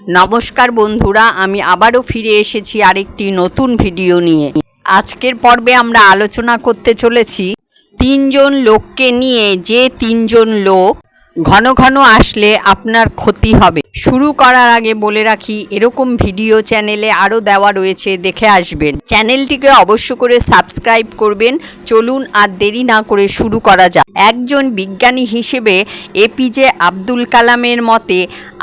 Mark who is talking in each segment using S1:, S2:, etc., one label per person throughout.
S1: নমস্কার বন্ধুরা, আমি আবারও ফিরে এসেছি আরেকটি নতুন ভিডিও নিয়ে। আজকের পর্বে আমরা আলোচনা করতে চলেছি তিনজন লোককে নিয়ে, যে তিনজন লোক ঘন ঘন আসলে আপনার ক্ষতি হবে। শুরু করার আগে বলে রাখি, এরকম ভিডিও চ্যানেলে আরও দেওয়া রয়েছে, দেখে আসবেন। চ্যানেলটিকে অবশ্য করে সাবস্ক্রাইব করবেন। চলুন আর দেরি না করে শুরু করা যাক। একজন বিজ্ঞানী হিসেবে এপিজে আব্দুল কালামের মতে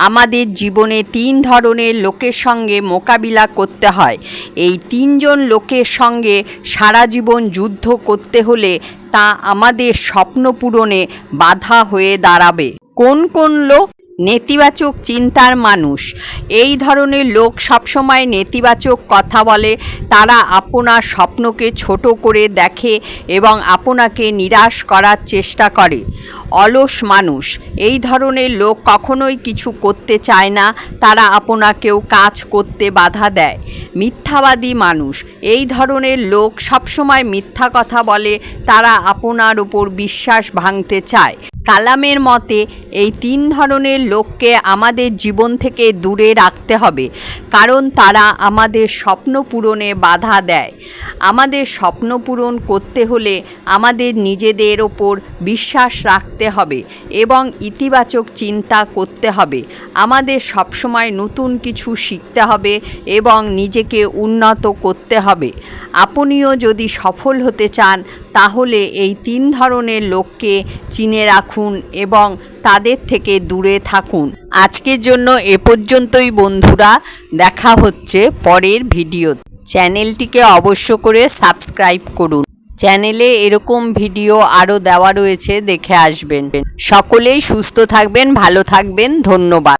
S1: আমাদের জীবনে তিন ধরনের লোকের সঙ্গে মোকাবিলা করতে হয়। এই তিনজন লোকের সঙ্গে সারা জীবন যুদ্ধ করতে হলে তা আমাদের স্বপ্ন পূরণে বাধা হয়ে দাঁড়াবে। কোন কোন লোক? নেতিবাচক চিন্তার মানুষ। এই ধরনের লোক সবসময় নেতিবাচক কথা বলে। তারা আপনার স্বপ্নকে ছোট করে দেখে এবং আপনাকে নিরাশ করার চেষ্টা করে। অলস মানুষ। এই ধরনের লোক কখনোই কিছু করতে চায় না, তারা আপনাকেও কাজ করতে বাধা দেয়। মিথ্যাবাদী মানুষ। এই ধরনের লোক সবসময় মিথ্যা কথা বলে, তারা আপনার উপর বিশ্বাস ভাঙতে চায়। কালামের মতে এই তিন ধরনের লোককে আমাদের জীবন থেকে দূরে রাখতে হবে, কারণ তারা আমাদের স্বপ্ন পূরণে বাধা দেয়। আমাদের স্বপ্ন পূরণ করতে হলে আমাদের নিজেদের ওপর বিশ্বাস রাখতে হবে এবং ইতিবাচক চিন্তা করতে হবে। আমাদের সবসময় নতুন কিছু শিখতে হবে এবং নিজেকে উন্নত করতে হবে। আপনিও যদি সফল হতে চান তাহলে এই তিন ধরনের লোককে চিনে রাখুন এবং তাদের থেকে দূরে থাকুন। আজকের জন্য এ পর্যন্তই বন্ধুরা, দেখা হচ্ছে পরের ভিডিও। চ্যানেলটিকে অবশ্য করে সাবস্ক্রাইব করুন। চ্যানেলে এরকম ভিডিও আরও দেওয়া রয়েছে, দেখে আসবেন। সকলেই সুস্থ থাকবেন, ভালো থাকবেন। ধন্যবাদ।